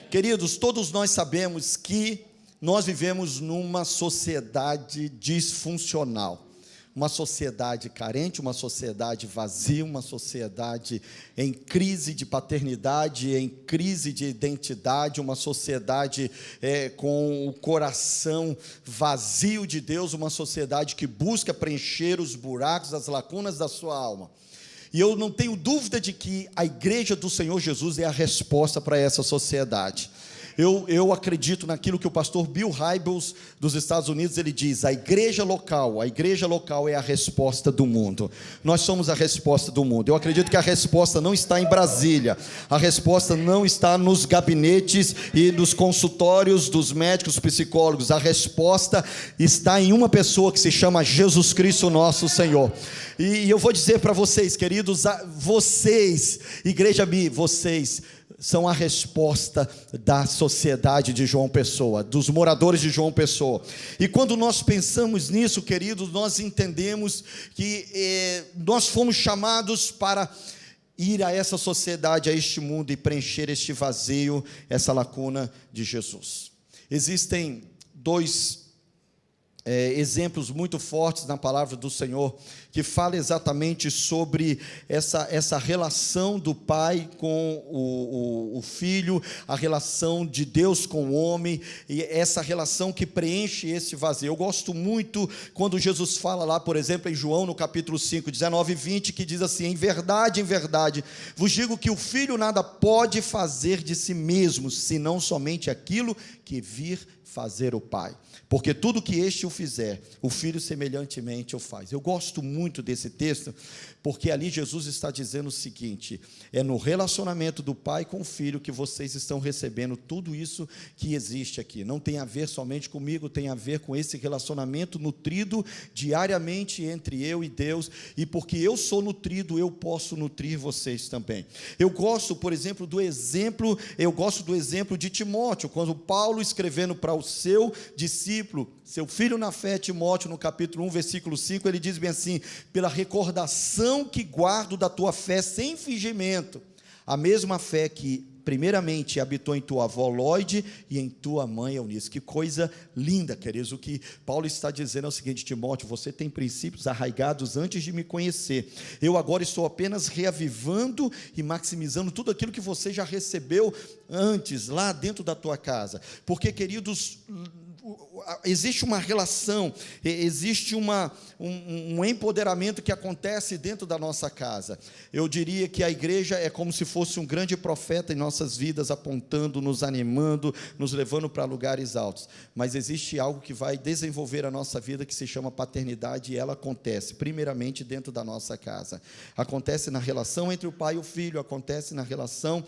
Queridos, todos nós sabemos que nós vivemos numa sociedade disfuncional, uma sociedade carente, uma sociedade vazia, uma sociedade em crise de paternidade, em crise de identidade, uma sociedade com o coração vazio de Deus, uma sociedade que busca preencher os buracos, as lacunas da sua alma. E eu não tenho dúvida de que a igreja do Senhor Jesus é a resposta para essa sociedade. Eu acredito naquilo que o pastor Bill Hybels dos Estados Unidos, ele diz, a igreja local é a resposta do mundo. Nós somos a resposta do mundo. Eu acredito que a resposta não está em Brasília, a resposta não está nos gabinetes e nos consultórios dos médicos, psicólogos, a resposta está em uma pessoa que se chama Jesus Cristo nosso Senhor. E eu vou dizer para vocês, queridos, vocês, Igreja Mi, vocês são a resposta da sociedade de João Pessoa, dos moradores de João Pessoa. E quando nós pensamos nisso, queridos, nós entendemos que nós fomos chamados para ir a essa sociedade, a este mundo e preencher este vazio, essa lacuna de Jesus. Existem dois exemplos muito fortes na palavra do Senhor, que fala exatamente sobre essa relação do pai com o filho, a relação de Deus com o homem, e essa relação que preenche esse vazio. Eu gosto muito quando Jesus fala lá, por exemplo, em João, no capítulo 5, 19 e 20, que diz assim, em verdade, vos digo que o filho nada pode fazer de si mesmo, senão somente aquilo que vir fazer o pai, porque tudo que este o fizer, o filho semelhantemente o faz. Eu gosto muito desse texto, porque ali Jesus está dizendo o seguinte, é no relacionamento do pai com o filho que vocês estão recebendo tudo isso que existe aqui, não tem a ver somente comigo, tem a ver com esse relacionamento nutrido diariamente entre eu e Deus, e porque eu sou nutrido, eu posso nutrir vocês também. Eu gosto, por exemplo, do exemplo de Timóteo, quando Paulo escrevendo para o seu discípulo, seu filho na fé, Timóteo, no capítulo 1, versículo 5, ele diz bem assim, pela recordação que guardo da tua fé sem fingimento, a mesma fé que primeiramente habitou em tua avó Lóide e em tua mãe Eunice. Que coisa linda, queridos. O que Paulo está dizendo é o seguinte, Timóteo, você tem princípios arraigados antes de me conhecer. Eu agora estou apenas reavivando e maximizando tudo aquilo que você já recebeu antes, lá dentro da tua casa. Porque, queridos, existe uma relação, existe um empoderamento que acontece dentro da nossa casa. Eu diria que a igreja é como se fosse um grande profeta em nossas vidas, apontando, nos animando, nos levando para lugares altos. Mas existe algo que vai desenvolver a nossa vida, que se chama paternidade, e ela acontece primeiramente dentro da nossa casa. Acontece na relação entre o pai e o filho, acontece na relação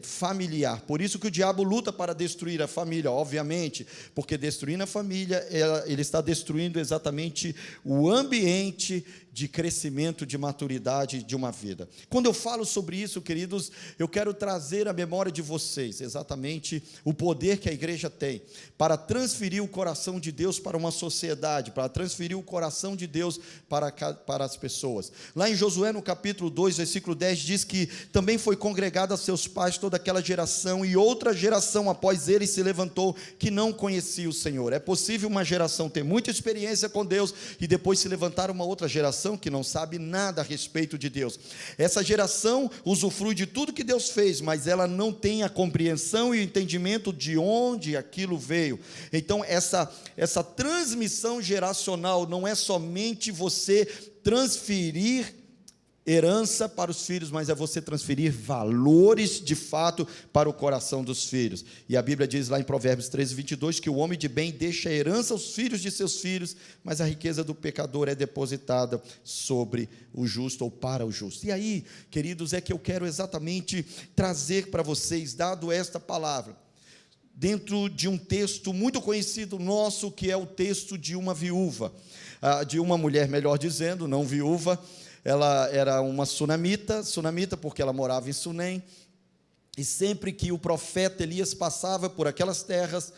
familiar. Por isso que o diabo luta para destruir a família, obviamente, porque destruindo a família, ele está destruindo exatamente o ambiente de crescimento, de maturidade de uma vida. Quando eu falo sobre isso, queridos, eu quero trazer à memória de vocês exatamente o poder que a igreja tem para transferir o coração de Deus para uma sociedade, para transferir o coração de Deus para as pessoas. Lá em Josué, no capítulo 2, versículo 10, diz que também foi congregada a seus pais toda aquela geração, e outra geração após ele se levantou que não conhecia o Senhor. É possível uma geração ter muita experiência com Deus e depois se levantar uma outra geração que não sabe nada a respeito de Deus. Essa geração usufrui de tudo que Deus fez, mas ela não tem a compreensão e o entendimento de onde aquilo veio. Então essa transmissão geracional não é somente você transferir herança para os filhos, mas é você transferir valores de fato para o coração dos filhos. E a Bíblia diz lá em Provérbios 13, 22, que o homem de bem deixa a herança aos filhos de seus filhos, mas a riqueza do pecador é depositada sobre o justo ou para o justo. E aí, queridos, é que eu quero exatamente trazer para vocês, dado esta palavra, dentro de um texto muito conhecido nosso, que é o texto de uma viúva, de uma mulher, melhor dizendo, não viúva. Ela era uma sunamita porque ela morava em Sunem, e sempre que o profeta Elias passava por aquelas terras,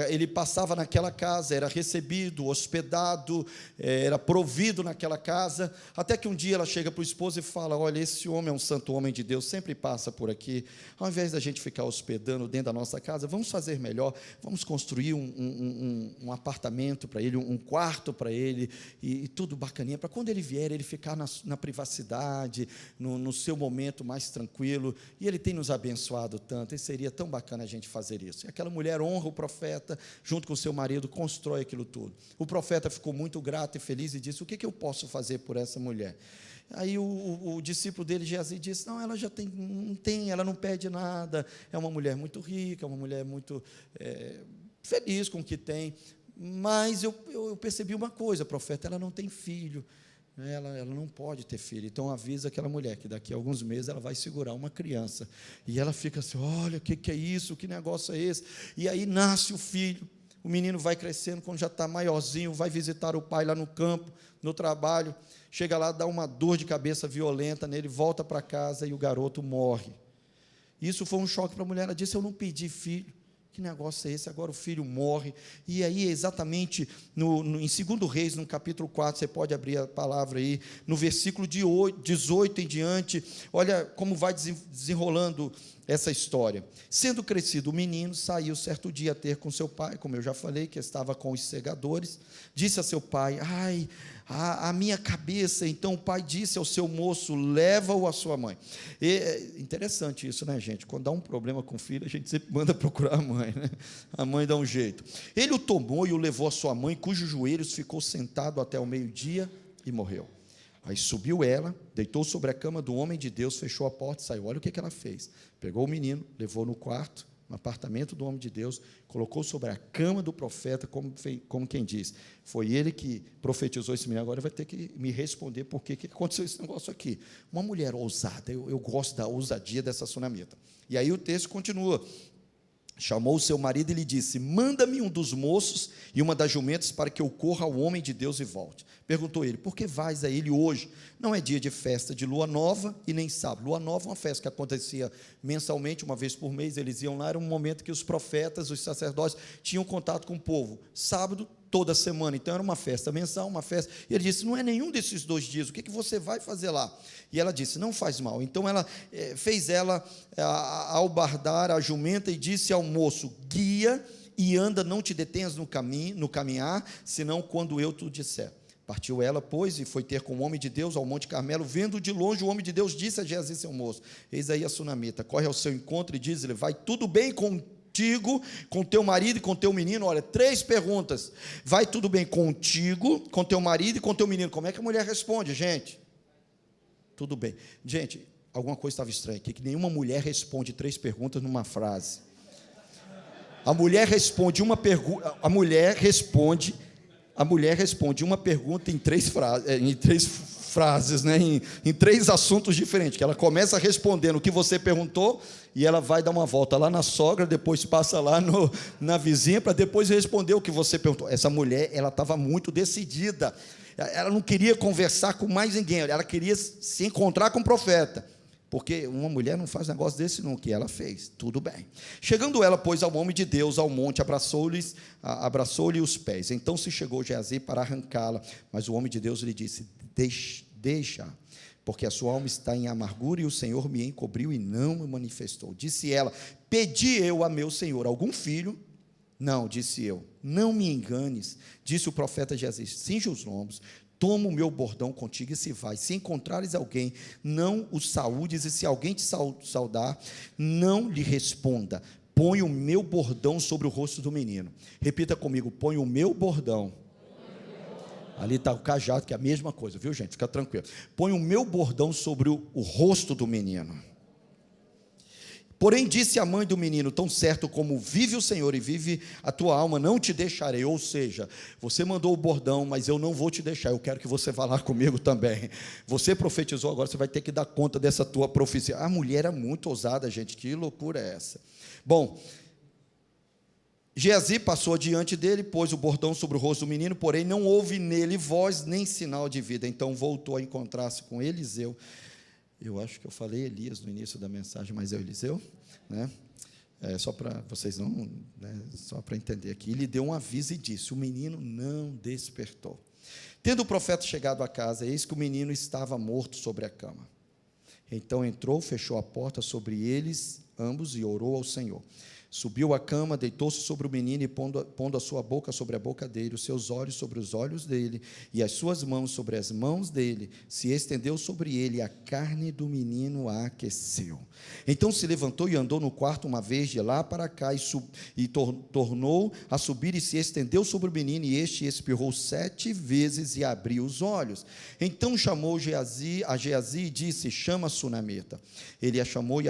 Ele passava naquela casa, era recebido, hospedado, era provido naquela casa, até que um dia ela chega para o esposo e fala: olha, esse homem é um santo homem de Deus, sempre passa por aqui, ao invés da gente ficar hospedando dentro da nossa casa, vamos fazer melhor, vamos construir um apartamento para ele, um quarto para ele, e tudo bacaninha, para quando ele vier, ele ficar na privacidade, no seu momento mais tranquilo, e ele tem nos abençoado tanto, e seria tão bacana a gente fazer isso. E aquela mulher honra o profeta, junto com seu marido, constrói aquilo tudo. O profeta ficou muito grato e feliz e disse: o que eu posso fazer por essa mulher? Aí o discípulo dele, Geazi, disse: não, ela já ela não pede nada, é uma mulher muito rica, é uma mulher muito feliz com o que tem, mas eu percebi uma coisa, profeta, ela não tem filho, ela não pode ter filho, então avisa aquela mulher que daqui a alguns meses ela vai segurar uma criança, e ela fica assim: olha, o que é isso, que negócio é esse? E aí nasce o filho, o menino vai crescendo, quando já está maiorzinho, vai visitar o pai lá no campo, no trabalho, chega lá, dá uma dor de cabeça violenta nele, volta para casa e o garoto morre. Isso foi um choque para a mulher. Ela disse: eu não pedi filho, que negócio é esse? Agora o filho morre. E aí, exatamente em 2 Reis, no capítulo 4, você pode abrir a palavra aí, no versículo 18 em diante, olha como vai desenrolando essa história. Sendo crescido o menino, saiu certo dia a ter com seu pai, como eu já falei, que estava com os segadores, disse a seu pai: ai, a minha cabeça. Então o pai disse ao seu moço: leva-o à sua mãe. Interessante isso, né, gente? Quando dá um problema com o filho, a gente sempre manda procurar a mãe, né? A mãe dá um jeito. Ele o tomou e o levou à sua mãe, cujos joelhos ficou sentado até o meio-dia e morreu. Aí subiu ela, deitou sobre a cama do homem de Deus, fechou a porta e saiu. Olha o que ela fez: pegou o menino, levou no quarto, no apartamento do homem de Deus, colocou sobre a cama do profeta, como quem diz: foi ele que profetizou esse menino, agora vai ter que me responder por que aconteceu esse negócio aqui. Uma mulher ousada, eu gosto da ousadia dessa sunamita. E aí o texto continua: chamou o seu marido e lhe disse: manda-me um dos moços e uma das jumentas para que eu corra ao homem de Deus e volte. Perguntou ele: por que vais a ele hoje? Não é dia de festa de lua nova e nem sábado. Lua nova é uma festa que acontecia mensalmente, uma vez por mês, eles iam lá, era um momento que os profetas, os sacerdotes tinham contato com o povo. Sábado, toda semana, então era uma festa mensal, uma festa. E ele disse: não é nenhum desses 2 dias, o que você vai fazer lá? E ela disse: não faz mal. Então ela fez albardar a jumenta e disse ao moço: guia e anda, não te detenhas no caminhar, senão quando eu te disser. Partiu ela, pois, e foi ter com o homem de Deus ao Monte Carmelo. Vendo de longe, o homem de Deus disse a Geazi, seu moço: eis aí a sunamita, corre ao seu encontro e diz-lhe: vai tudo bem contigo, com teu marido e com teu menino? Olha, 3 perguntas: vai tudo bem contigo, com teu marido e com teu menino? Como é que a mulher responde, gente? Tudo bem. Gente, alguma coisa estava estranha aqui, que nenhuma mulher responde 3 perguntas numa frase. A mulher responde uma pergunta, a mulher responde uma pergunta em 3 frases, né? em 3 assuntos diferentes, que ela começa respondendo o que você perguntou, e ela vai dar uma volta lá na sogra, depois passa lá na vizinha, para depois responder o que você perguntou. Essa mulher, ela estava muito decidida, ela não queria conversar com mais ninguém, ela queria se encontrar com o profeta, porque uma mulher não faz negócio desse não, que ela fez, tudo bem. Chegando ela, pois, ao homem de Deus, ao monte, abraçou-lhe os pés. Então se chegou Geazi para arrancá-la, mas o homem de Deus lhe disse: deixa, porque a sua alma está em amargura, e o Senhor me encobriu e não me manifestou. Disse ela: pedi eu a meu Senhor algum filho? Não, disse eu. Não me enganes, disse o profeta Geazi: cinge os lombos, toma o meu bordão contigo e se vai. Se encontrares alguém, não o saúdes, e se alguém te saudar, não lhe responda. Põe o meu bordão sobre o rosto do menino. Repita comigo: põe o meu bordão. Ali está o cajado, que é a mesma coisa, viu, gente? Fica tranquilo. Põe o meu bordão sobre o rosto do menino. Porém disse a mãe do menino: tão certo como vive o Senhor e vive a tua alma, não te deixarei. Ou seja, você mandou o bordão, mas eu não vou te deixar, eu quero que você vá lá comigo também. Você profetizou, agora você vai ter que dar conta dessa tua profecia. A mulher é muito ousada, gente, que loucura é essa? Bom, Geazi passou diante dele, pôs o bordão sobre o rosto do menino, porém não houve nele voz nem sinal de vida. Então voltou a encontrar-se com Eliseu. Eu acho que eu falei Elias no início da mensagem, mas é o Eliseu, né? Só para vocês não, né, só para entender aqui. Ele deu um aviso e disse: o menino não despertou. Tendo o profeta chegado à casa, eis que o menino estava morto sobre a cama. Então entrou, fechou a porta sobre eles ambos e orou ao Senhor. Subiu à cama, deitou-se sobre o menino e pondo a sua boca sobre a boca dele, os seus olhos sobre os olhos dele e as suas mãos sobre as mãos dele, se estendeu sobre ele, e a carne do menino a aqueceu. Então se levantou e andou no quarto uma vez de lá para cá e tornou a subir e se estendeu sobre o menino, e este espirrou 7 vezes e abriu os olhos. Então chamou a Geazi e disse: chama a sunamita. Ele a chamou e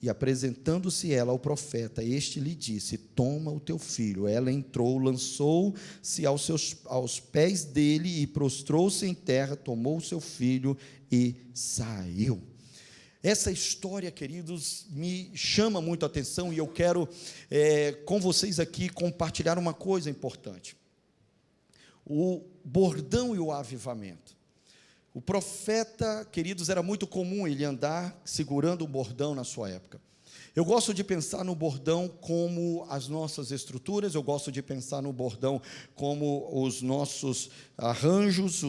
apresentando-se ela ao profeta, este lhe disse: toma o teu filho. Ela entrou, lançou-se aos pés dele e prostrou-se em terra, tomou o seu filho e saiu. Essa história, queridos, me chama muito a atenção, e eu quero com vocês aqui compartilhar uma coisa importante: o bordão e o avivamento. O profeta, queridos, era muito comum ele andar segurando o bordão na sua época. Eu gosto de pensar no bordão como as nossas estruturas, eu gosto de pensar no bordão como os nossos arranjos,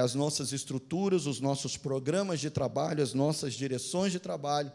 as nossas estruturas, os nossos programas de trabalho, as nossas direções de trabalho.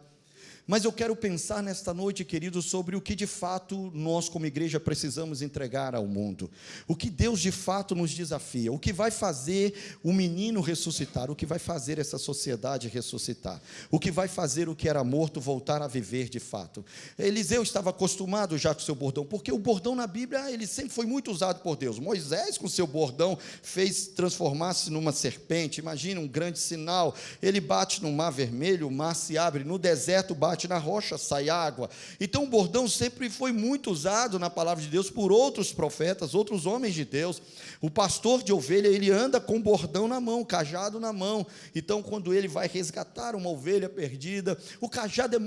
Mas eu quero pensar nesta noite, queridos, sobre o que de fato nós como igreja precisamos entregar ao mundo. O que Deus de fato nos desafia, o que vai fazer o menino ressuscitar, o que vai fazer essa sociedade ressuscitar, o que vai fazer o que era morto voltar a viver de fato. Eliseu estava acostumado já com o seu bordão, porque o bordão na Bíblia, ele sempre foi muito usado por Deus. Moisés, com o seu bordão, fez transformar-se numa serpente. Imagina um grande sinal, ele bate no mar vermelho, o mar se abre, no deserto bate na rocha, sai água. Então o bordão sempre foi muito usado na palavra de Deus por outros profetas, outros homens de Deus. O pastor de ovelha, ele anda com bordão na mão, cajado na mão. Então quando ele vai resgatar uma ovelha perdida, o cajado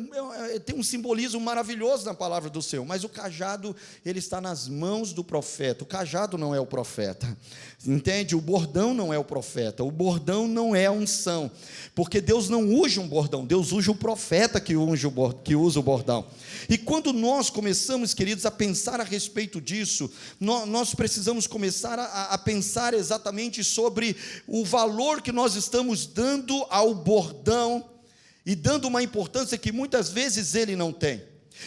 tem um simbolismo maravilhoso na palavra do Senhor, mas o cajado, ele está nas mãos do profeta. O cajado não é o profeta, entende? O bordão não é o profeta, o bordão não é a unção, porque Deus não usa um bordão, Deus usa o profeta que usa o bordão. E quando nós começamos, queridos, a pensar a respeito disso, nós precisamos começar a pensar exatamente sobre o valor que nós estamos dando ao bordão, e dando uma importância que muitas vezes ele não tem.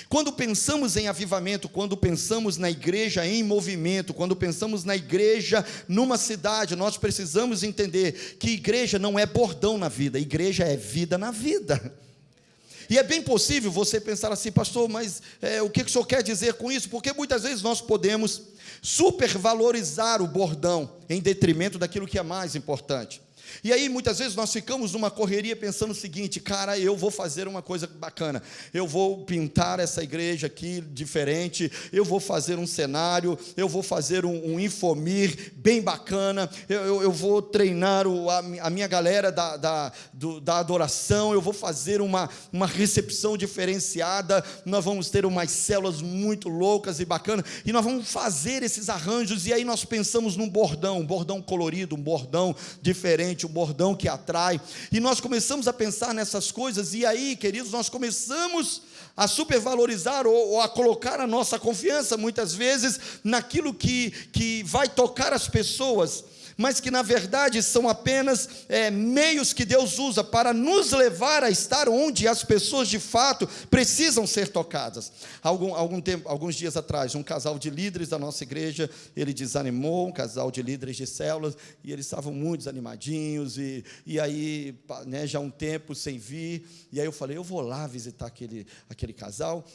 Quando pensamos em avivamento, quando pensamos na igreja em movimento, quando pensamos na igreja numa cidade, nós precisamos entender que igreja não é bordão na vida, igreja é vida na vida. E é bem possível você pensar assim: pastor, mas o que o senhor quer dizer com isso? Porque muitas vezes nós podemos supervalorizar o bordão em detrimento daquilo que é mais importante. E aí muitas vezes nós ficamos numa correria pensando o seguinte: cara, eu vou fazer uma coisa bacana, eu vou pintar essa igreja aqui diferente, eu vou fazer um cenário, eu vou fazer um infomir bem bacana, eu vou treinar a minha galera da adoração, eu vou fazer uma recepção diferenciada, nós vamos ter umas células muito loucas e bacanas, e nós vamos fazer esses arranjos. E aí nós pensamos num bordão, um bordão colorido, um bordão diferente, um bordão que atrai, e nós começamos a pensar nessas coisas, e aí, queridos, nós começamos a supervalorizar ou a colocar a nossa confiança, muitas vezes, naquilo que vai tocar as pessoas, mas que na verdade são apenas meios que Deus usa para nos levar a estar onde as pessoas de fato precisam ser tocadas. Alguns dias atrás, um casal de líderes da nossa igreja, ele desanimou, um casal de líderes de células, e eles estavam muito desanimadinhos, e aí, né, já um tempo sem vir, e aí eu falei: eu vou lá visitar aquele casal.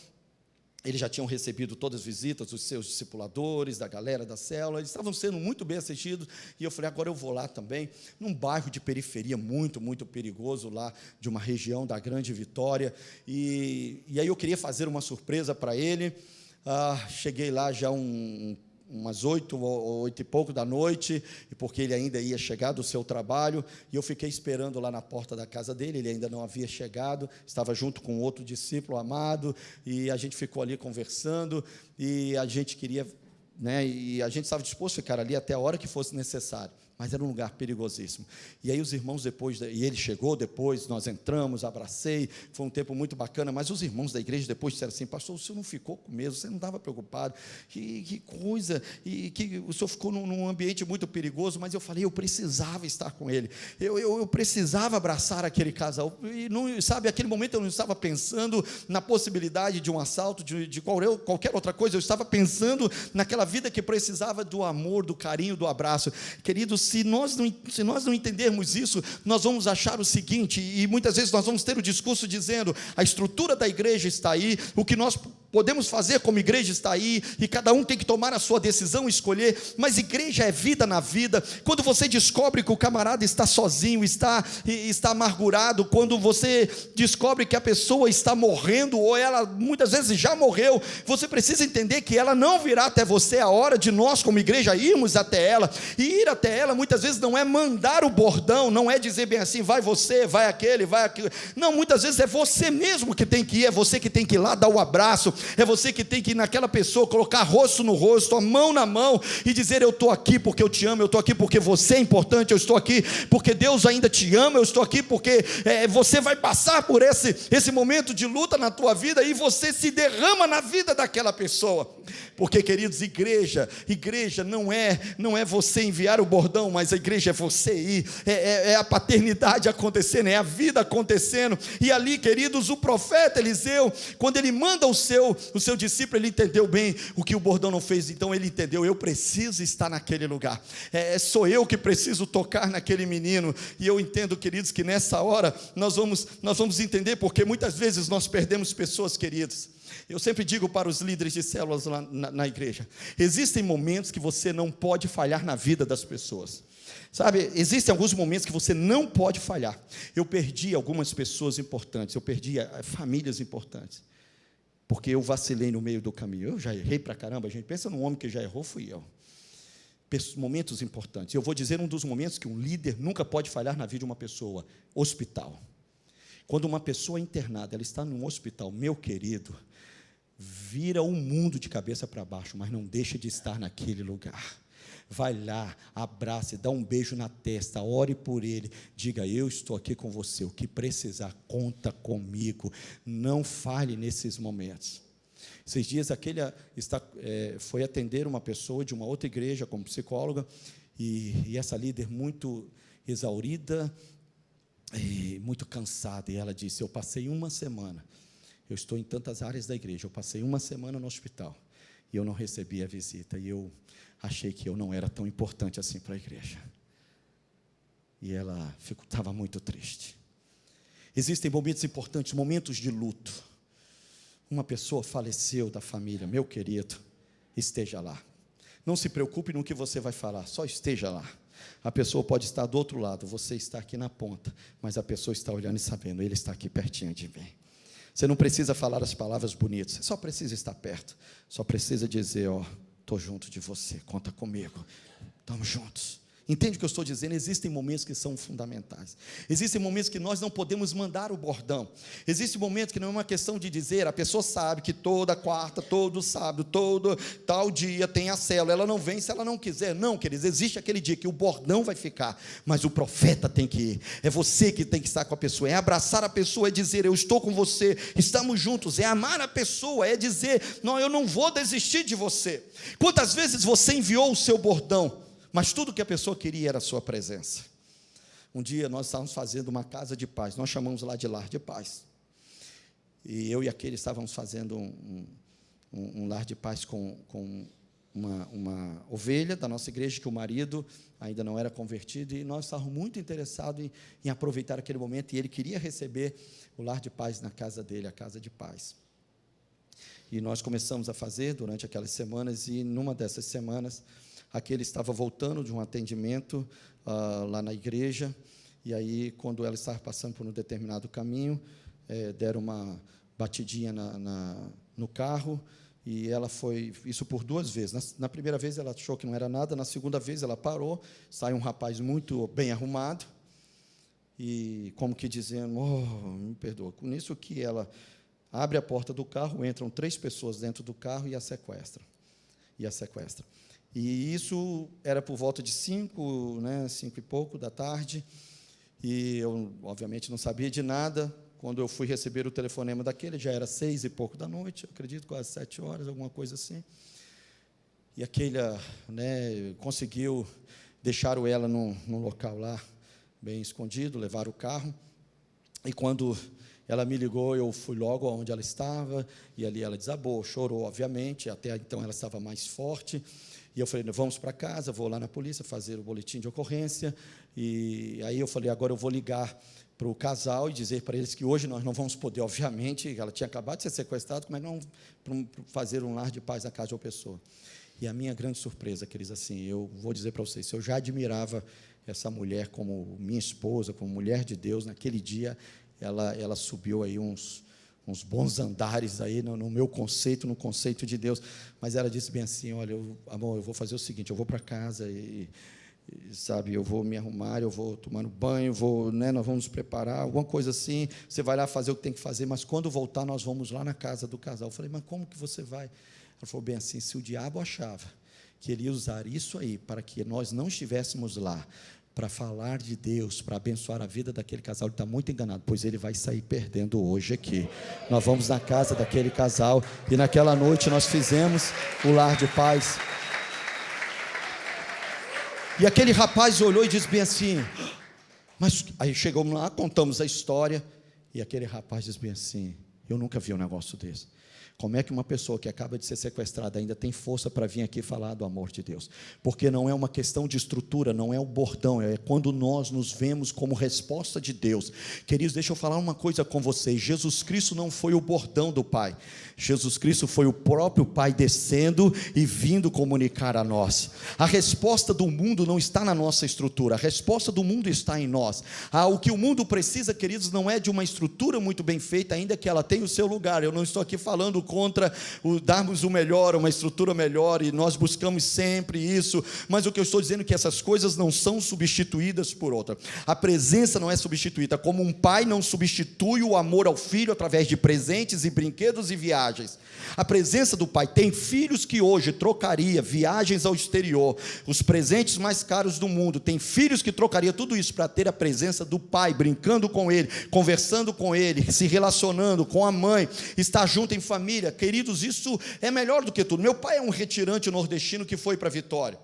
Eles já tinham recebido todas as visitas dos seus discipuladores, da galera da célula, eles estavam sendo muito bem assistidos, e eu falei: agora eu vou lá também, num bairro de periferia muito, muito perigoso, lá de uma região da Grande Vitória, e aí eu queria fazer uma surpresa para ele. Cheguei lá já umas 8 e pouco da noite, porque ele ainda ia chegar do seu trabalho, e eu fiquei esperando lá na porta da casa dele. Ele ainda não havia chegado, estava junto com outro discípulo amado, e a gente ficou ali conversando, e a gente queria, né, e a gente estava disposto a ficar ali até a hora que fosse necessário. mas era um lugar perigosíssimo. E aí os irmãos e ele chegou depois, nós entramos, abracei, foi um tempo muito bacana, mas os irmãos da igreja depois disseram assim: pastor, o senhor não ficou com medo, você não estava preocupado, que coisa, e que o senhor ficou num ambiente muito perigoso. Mas eu falei, eu precisava estar com ele, eu precisava abraçar aquele casal, e não, sabe, naquele momento eu não estava pensando na possibilidade de um assalto, de qualquer outra coisa, eu estava pensando naquela vida que precisava do amor, do carinho, do abraço. Queridos, se nós não entendermos isso, nós vamos achar o seguinte, e muitas vezes nós vamos ter o discurso dizendo: a estrutura da igreja está aí, o que nós podemos fazer como igreja está aí, e cada um tem que tomar a sua decisão, escolher. Mas igreja é vida na vida. Quando você descobre que o camarada está sozinho, está amargurado, quando você descobre que a pessoa está morrendo, ou ela muitas vezes já morreu, você precisa entender que ela não virá até você. É a hora de nós como igreja irmos até ela, e ir até ela muitas vezes não é mandar o bordão, não é dizer bem assim: vai você, vai aquele, vai aquilo. Não, muitas vezes é você mesmo que tem que ir, é você que tem que ir lá dar o abraço, é você que tem que ir naquela pessoa, colocar rosto no rosto, a mão na mão, e dizer: eu estou aqui porque eu te amo, eu estou aqui porque você é importante, eu estou aqui porque Deus ainda te ama, eu estou aqui porque você vai passar por esse momento de luta na tua vida, e você se derrama na vida daquela pessoa. Porque, queridos, igreja não é você enviar o bordão, mas a igreja é você ir, é a paternidade acontecendo, é a vida acontecendo. E ali, queridos, o profeta Eliseu, quando ele manda o seu discípulo, ele entendeu bem o que o bordão não fez. Então ele entendeu: eu preciso estar naquele lugar, sou eu que preciso tocar naquele menino. E eu entendo, queridos, que nessa hora nós vamos entender porque muitas vezes nós perdemos pessoas queridas. Eu sempre digo para os líderes de células lá na igreja: existem momentos que você não pode falhar na vida das pessoas, sabe? Existem alguns momentos que você não pode falhar. Eu perdi algumas pessoas importantes, eu perdi famílias importantes, porque eu vacilei no meio do caminho. Eu já errei pra caramba, a gente pensa num homem que já errou, fui eu. Momentos importantes. Eu vou dizer um dos momentos que um líder nunca pode falhar na vida de uma pessoa: hospital. Quando uma pessoa é internada, ela está num hospital, meu querido, vira o mundo de cabeça para baixo, mas não deixa de estar naquele lugar. Vai lá, abrace, dá um beijo na testa, ore por ele, diga: eu estou aqui com você, o que precisar, conta comigo. Não falhe nesses momentos. Esses dias foi atender uma pessoa de uma outra igreja como psicóloga, e essa líder muito exaurida e muito cansada, e ela disse: eu passei uma semana, eu estou em tantas áreas da igreja, eu passei uma semana no hospital, e eu não recebi a visita, e eu achei que eu não era tão importante assim para a igreja. E ela estava muito triste. Existem momentos importantes, momentos de luto. Uma pessoa faleceu da família, meu querido, esteja lá. Não se preocupe no que você vai falar, só esteja lá. A pessoa pode estar do outro lado, você está aqui na ponta, mas a pessoa está olhando e sabendo: ele está aqui pertinho de mim. Você não precisa falar as palavras bonitas, você só precisa estar perto, só precisa dizer: ó, estou junto de você, conta comigo, estamos juntos. Entende o que eu estou dizendo? Existem momentos que são fundamentais. Existem momentos que nós não podemos mandar o bordão. Existem momentos que não é uma questão de dizer: a pessoa sabe que toda quarta, todo sábado, todo tal dia tem a célula, ela não vem se ela não quiser. Não, queridos, existe aquele dia que o bordão vai ficar, mas o profeta tem que ir. É você que tem que estar com a pessoa, é abraçar a pessoa, é dizer: eu estou com você, estamos juntos, é amar a pessoa, é dizer: não, eu não vou desistir de você. Quantas vezes você enviou o seu bordão, mas tudo que a pessoa queria era a sua presença? Um dia nós estávamos fazendo uma casa de paz, nós chamamos lá de lar de paz, e eu e aquele estávamos fazendo um lar de paz com uma ovelha da nossa igreja, que o marido ainda não era convertido, e nós estávamos muito interessados em aproveitar aquele momento, e ele queria receber o lar de paz na casa dele, a casa de paz. E nós começamos a fazer durante aquelas semanas, e numa dessas semanas, aquele estava voltando de um atendimento lá na igreja, e aí, quando ela estava passando por um determinado caminho, deram uma batidinha no carro, e ela foi, isso por 2 vezes. Na primeira vez ela achou que não era nada, na segunda vez ela parou, sai um rapaz muito bem arrumado, e como que dizendo: oh, me perdoa. Com isso que ela abre a porta do carro, entram 3 pessoas dentro do carro e a sequestram. E isso era por volta de 5, 5 e pouco da tarde, e eu, obviamente, não sabia de nada. Quando eu fui receber o telefonema daquele, já era 6 e pouco da noite, eu acredito, quase 7 horas, alguma coisa assim. E aquele, conseguiu, deixaram ela num local lá, bem escondido, levaram o carro, e quando ela me ligou, eu fui logo aonde ela estava, e ali ela desabou, chorou, obviamente, até então ela estava mais forte, e eu falei, vamos para casa, vou lá na polícia fazer o boletim de ocorrência, e aí eu falei, agora eu vou ligar para o casal e dizer para eles que hoje nós não vamos poder, obviamente, ela tinha acabado de ser sequestrada, como é que não fazer um lar de paz na casa de uma pessoa? E a minha grande surpresa, queridos, assim, eu vou dizer para vocês, eu já admirava essa mulher como minha esposa, como mulher de Deus, naquele dia, ela subiu aí uns bons andares aí no meu conceito, no conceito de Deus, mas ela disse bem assim, olha, amor, eu vou fazer o seguinte, eu vou para casa sabe, eu vou me arrumar, eu vou tomar um banho, nós vamos nos preparar, alguma coisa assim, você vai lá fazer o que tem que fazer, mas quando voltar nós vamos lá na casa do casal. Eu falei, mas como que você vai? Ela falou bem assim, se o diabo achava que ele ia usar isso aí para que nós não estivéssemos lá, para falar de Deus, para abençoar a vida daquele casal, ele está muito enganado, pois ele vai sair perdendo hoje aqui. Nós vamos na casa daquele casal, e naquela noite nós fizemos o lar de paz. E aquele rapaz olhou e disse bem assim, mas aí chegamos lá, contamos a história, e aquele rapaz disse bem assim, eu nunca vi um negócio desse. Como é que uma pessoa que acaba de ser sequestrada ainda tem força para vir aqui falar do amor de Deus? Porque não é uma questão de estrutura, não é o bordão, é quando nós nos vemos como resposta de Deus. Queridos, deixa eu falar uma coisa com vocês, Jesus Cristo não foi o bordão do Pai, Jesus Cristo foi o próprio Pai descendo e vindo comunicar a nós. A resposta do mundo não está na nossa estrutura, a resposta do mundo está em nós. O que o mundo precisa, queridos, não é de uma estrutura muito bem feita, ainda que ela tenha o seu lugar. Eu não estou aqui falando contra darmos o melhor, uma estrutura melhor, e nós buscamos sempre isso, mas o que eu estou dizendo é que essas coisas não são substituídas por outra. A presença não é substituída, como um pai não substitui o amor ao filho através de presentes e brinquedos e viagens. A presença do pai, tem filhos que hoje trocaria viagens ao exterior, os presentes mais caros do mundo, tem filhos que trocaria tudo isso para ter a presença do pai, brincando com ele, conversando com ele, se relacionando com a mãe, estar junto em família. Queridos, isso é melhor do que tudo. Meu pai é um retirante nordestino que foi para Vitória,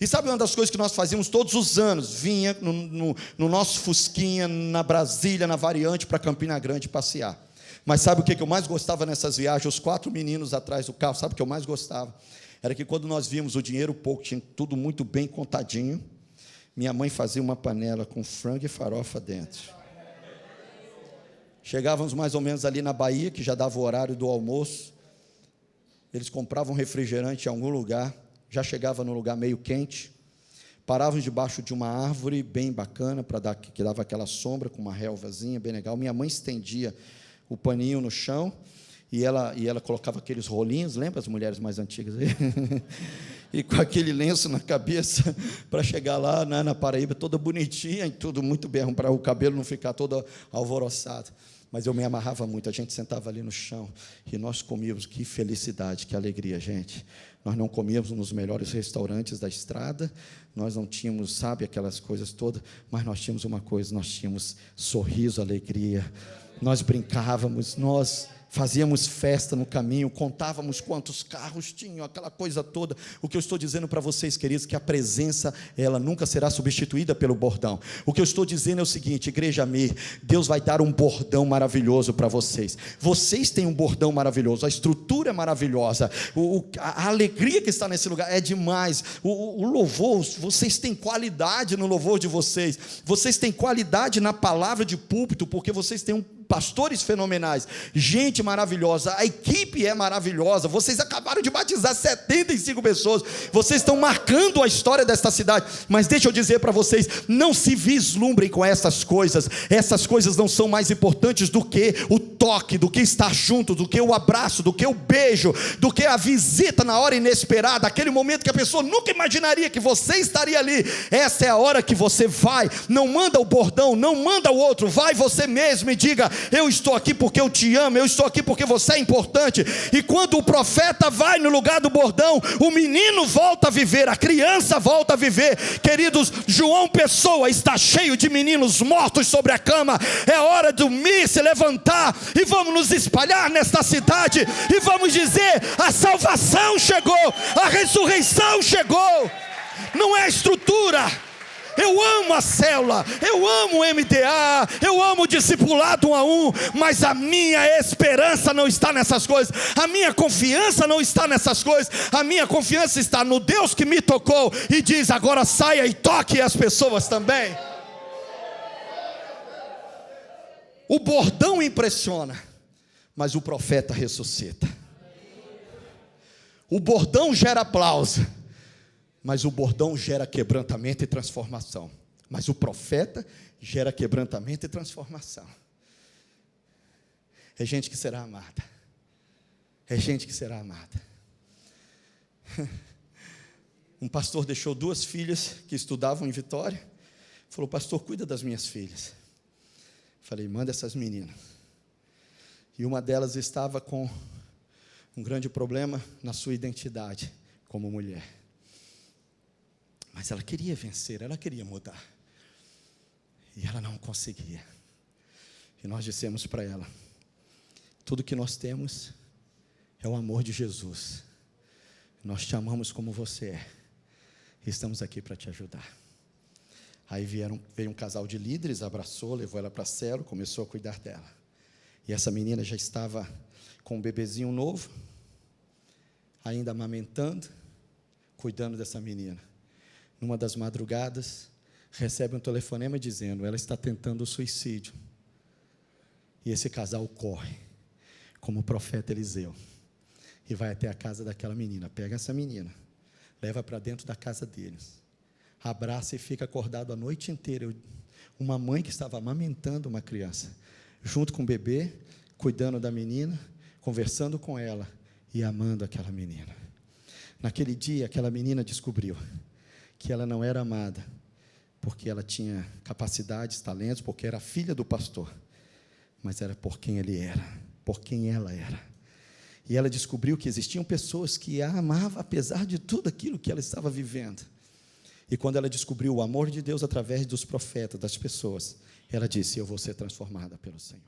e sabe uma das coisas que nós fazíamos todos os anos? Vinha no nosso Fusquinha, na Brasília, na Variante, para Campina Grande passear. Mas sabe o que eu mais gostava nessas viagens? Os 4 meninos atrás do carro, sabe o que eu mais gostava? Era que quando nós víamos o dinheiro pouco, tinha tudo muito bem contadinho, minha mãe fazia uma panela com frango e farofa dentro. Chegávamos mais ou menos ali na Bahia, que já dava o horário do almoço, eles compravam refrigerante em algum lugar, já chegava no lugar meio quente, parávamos debaixo de uma árvore bem bacana, que dava aquela sombra, com uma relvazinha bem legal. Minha mãe estendia o paninho no chão, e ela colocava aqueles rolinhos, lembra as mulheres mais antigas aí? E com aquele lenço na cabeça, para chegar lá na Paraíba, toda bonitinha, e tudo muito bem, para o cabelo não ficar todo alvoroçado. Mas eu me amarrava muito, a gente sentava ali no chão, e nós comíamos, que felicidade, que alegria, gente. Nós não comíamos nos melhores restaurantes da estrada, nós não tínhamos, sabe, aquelas coisas todas, mas nós tínhamos uma coisa, nós tínhamos sorriso, alegria, nós brincávamos, nós fazíamos festa no caminho, contávamos quantos carros tinham, aquela coisa toda. O que eu estou dizendo para vocês, queridos, que a presença, ela nunca será substituída pelo bordão. O que eu estou dizendo é o seguinte, Igreja Mir, Deus vai dar um bordão maravilhoso para vocês. Vocês têm um bordão maravilhoso, a estrutura é maravilhosa, a alegria que está nesse lugar é demais, o louvor, vocês têm qualidade no louvor de vocês têm qualidade na palavra de púlpito, porque vocês têm pastores fenomenais, gente maravilhosa, a equipe é maravilhosa, vocês acabaram de batizar 75 pessoas, vocês estão marcando a história desta cidade, mas deixa eu dizer para vocês, não se vislumbrem com essas coisas não são mais importantes do que o toque, do que estar junto, do que o abraço, do que o beijo, do que a visita na hora inesperada, aquele momento que a pessoa nunca imaginaria que você estaria ali. Essa é a hora que você vai, não manda o bordão, não manda o outro, vai você mesmo e diga: eu estou aqui porque eu te amo, eu estou aqui porque você é importante. E quando o profeta vai no lugar do bordão, o menino volta a viver, a criança volta a viver. Queridos, João Pessoa está cheio de meninos mortos sobre a cama. É hora de dormir, se levantar, e vamos nos espalhar nesta cidade, e vamos dizer: a salvação chegou, a ressurreição chegou. Não é estrutura. Eu amo a célula, eu amo o MDA, eu amo o discipulado 1 a 1, mas a minha esperança não está nessas coisas, a minha confiança não está nessas coisas, a minha confiança está no Deus que me tocou e diz: agora saia e toque as pessoas também. O bordão impressiona, mas o profeta ressuscita. O bordão gera aplauso, mas o bordão gera quebrantamento e transformação. Mas o profeta gera quebrantamento e transformação. É gente que será amada. É gente que será amada. Um pastor deixou 2 filhas que estudavam em Vitória. Falou: pastor, cuida das minhas filhas. Falei: manda essas meninas. E uma delas estava com um grande problema na sua identidade como mulher. Mas ela queria vencer, ela queria mudar. E ela não conseguia. E nós dissemos para ela: tudo que nós temos é o amor de Jesus. Nós te amamos como você é. E estamos aqui para te ajudar. Aí veio um casal de líderes, abraçou, levou ela para a célula, começou a cuidar dela. E essa menina já estava com um bebezinho novo, ainda amamentando, cuidando dessa menina. Numa das madrugadas, recebe um telefonema dizendo: ela está tentando o suicídio. E esse casal corre, como o profeta Eliseu, e vai até a casa daquela menina. Pega essa menina, leva para dentro da casa deles, abraça e fica acordado a noite inteira. Uma mãe que estava amamentando uma criança, junto com o bebê, cuidando da menina, conversando com ela e amando aquela menina. Naquele dia, aquela menina descobriu que ela não era amada porque ela tinha capacidades, talentos, porque era filha do pastor, mas era por quem ele era, por quem ela era. E ela descobriu que existiam pessoas que a amavam apesar de tudo aquilo que ela estava vivendo. E quando ela descobriu o amor de Deus através dos profetas, das pessoas, ela disse: eu vou ser transformada pelo Senhor.